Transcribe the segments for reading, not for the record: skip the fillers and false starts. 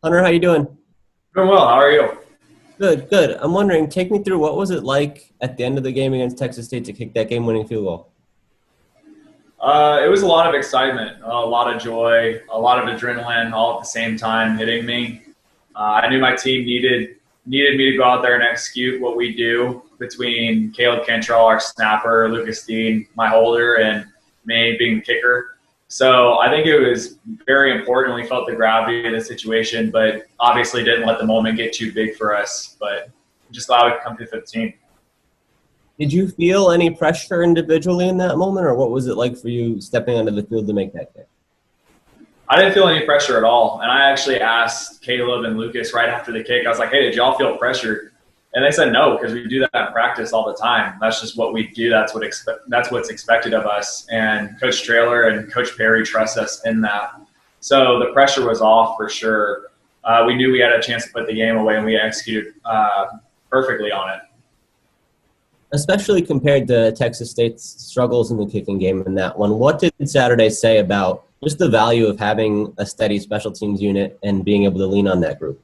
Hunter, how you doing? Doing well. How are you? Good, good. I'm wondering, take me through what was it like at the end of the game against Texas State to kick that game-winning field goal? It was a lot of excitement, a lot of joy, a lot of adrenaline, all at the same time hitting me. I knew my team needed me to go out there and execute what we do between Caleb Cantrell, our snapper, Lucas Dean, my holder, and me being the kicker. So I think it was very important. We felt the gravity of the situation, but obviously didn't let the moment get too big for us. But just glad we could come through for the team. Did you feel any pressure individually in that moment, or what was it like for you stepping onto the field to make that kick? I didn't feel any pressure at all. And I actually asked Caleb and Lucas right after the kick, I was like, hey, did y'all feel pressured? And they said no, because we do that in practice all the time. That's just what we do. That's what's expected of us. And Coach Traylor and Coach Perry trust us in that. So the pressure was off for sure. We knew we had a chance to put the game away, and we executed perfectly on it. Especially compared to Texas State's struggles in the kicking game in that one. What did Saturday say about just the value of having a steady special teams unit and being able to lean on that group?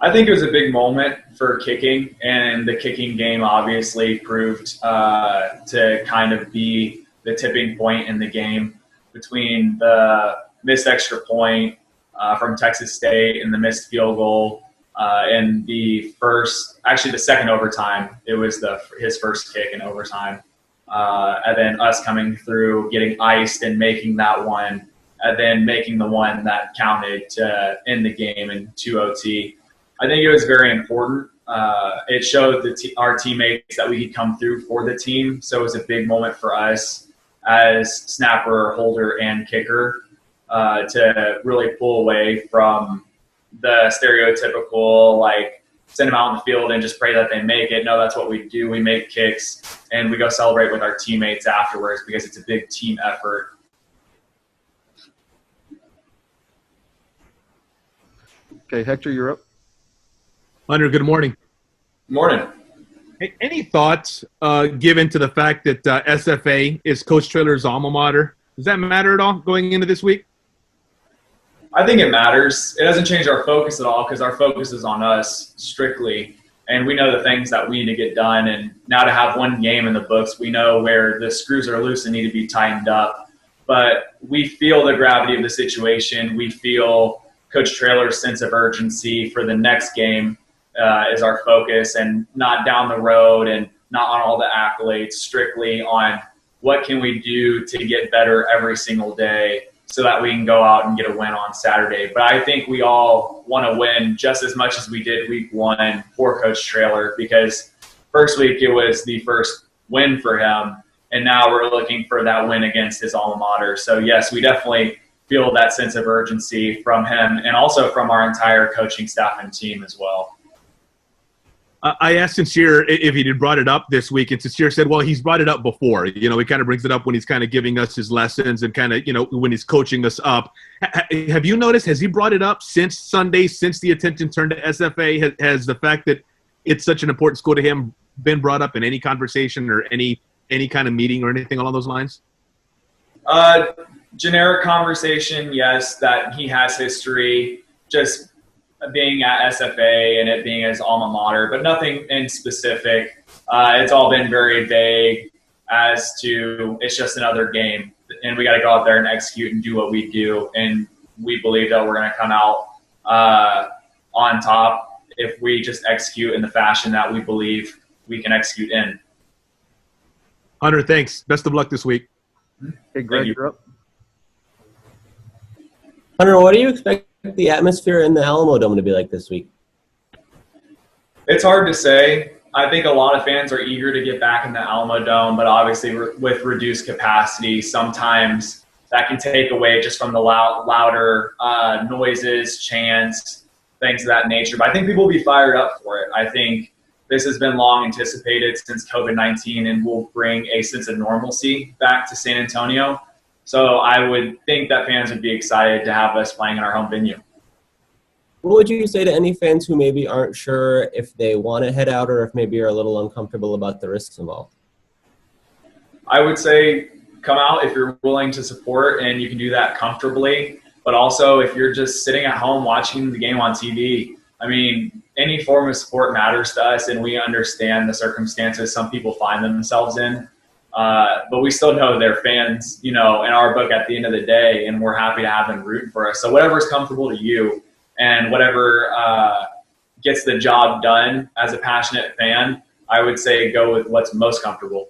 I think it was a big moment for kicking, and the kicking game obviously proved to kind of be the tipping point in the game between the missed extra point from Texas State and the missed field goal in the second overtime. It was his first kick in overtime. And then us coming through, getting iced and making that one, and then making the one that counted to end the game in 2 OT. I think it was very important. It showed our teammates that we could come through for the team. So it was a big moment for us as snapper, holder, and kicker to really pull away from the stereotypical, like, send them out in the field and just pray that they make it. No, that's what we do. We make kicks, and we go celebrate with our teammates afterwards because it's a big team effort. Okay, Hector, you're up. Hunter, good morning. Morning. Hey, any thoughts given to the fact that SFA is Coach Traylor's alma mater? Does that matter at all going into this week? I think it matters. It doesn't change our focus at all because our focus is on us strictly, and we know the things that we need to get done. And now to have one game in the books, we know where the screws are loose and need to be tightened up. But we feel the gravity of the situation. We feel Coach Traylor's sense of urgency for the next game is our focus, and not down the road and not on all the accolades, strictly on what can we do to get better every single day so that we can go out and get a win on Saturday. But I think we all want to win just as much as we did week one for Coach Traylor, because first week it was the first win for him, and now we're looking for that win against his alma mater. So yes, we definitely feel that sense of urgency from him and also from our entire coaching staff and team as well. I asked Sincere if he had brought it up this week, and Sincere said, well, he's brought it up before. He kind of brings it up when he's kind of giving us his lessons and kind of, when he's coaching us up. Have you noticed, has he brought it up since Sunday, since the attention turned to SFA? Has the fact that it's such an important school to him been brought up in any conversation or any kind of meeting or anything along those lines? Generic conversation, yes, that he has history, just being at SFA and it being his alma mater, but nothing in specific. It's all been very vague as to it's just another game, and we got to go out there and execute and do what we do. And we believe that we're going to come out on top if we just execute in the fashion that we believe we can execute in. Hunter, thanks. Best of luck this week. Hey, Greg, you're up. Hunter, what do you expect the atmosphere in the Alamodome to be like this week? It's hard to say. I think a lot of fans are eager to get back in the Alamodome, but obviously with reduced capacity, sometimes that can take away just from the louder noises, chants, things of that nature. But I think people will be fired up for it. I think this has been long anticipated since COVID-19 and will bring a sense of normalcy back to San Antonio. So I would think that fans would be excited to have us playing in our home venue. What would you say to any fans who maybe aren't sure if they want to head out or if maybe are a little uncomfortable about the risks involved? I would say come out if you're willing to support, and you can do that comfortably. But also, if you're just sitting at home watching the game on TV, I mean, any form of sport matters to us, and we understand the circumstances some people find themselves in. But we still know they're fans, in our book at the end of the day, and we're happy to have them rooting for us. So whatever's comfortable to you and whatever gets the job done as a passionate fan, I would say go with what's most comfortable.